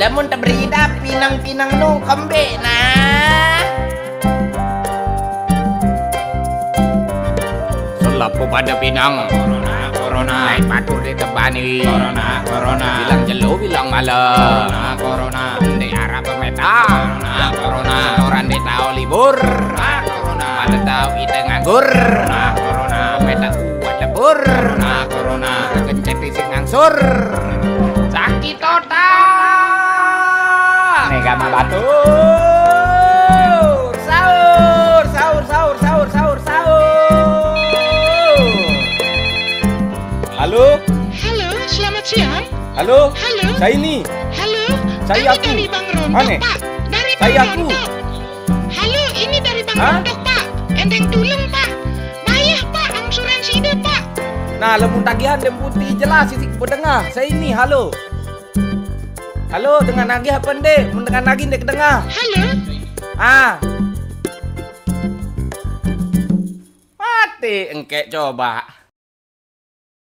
Lamun tabrida pinang-pinang nung kembe nah. Selapu pada pinang. Corona, naik patur di tebani. Corona, bilang jelo, bilang malam. Corona, di arah pemeta. Corona, orang di tahu libur. Corona, ada tahu kita nganggur. Corona, meta kuat debur. Corona, kencet isik ngangsur. Sakit total. Nih gak batur. Sahur. Halo? Halo, selamat siang. Halo? Halo? Saya ini. Halo? Saya Kami aku. dari Bang Rontok, Aneh. Pak. Dari Bang Saya aku. Rontok. Halo, ini dari Bang Hah? Rontok, Pak. Endeng tulung, Pak. Bayar, Pak. Angsuransi deh, Pak. Nah, lemun tagihan dem putih jelas sisi pedengah. Saya ini, halo. Halo, dengan nagih apa ndek? Mun dengan nagih ndek kedengah. Halo? Ah. Mati engke coba.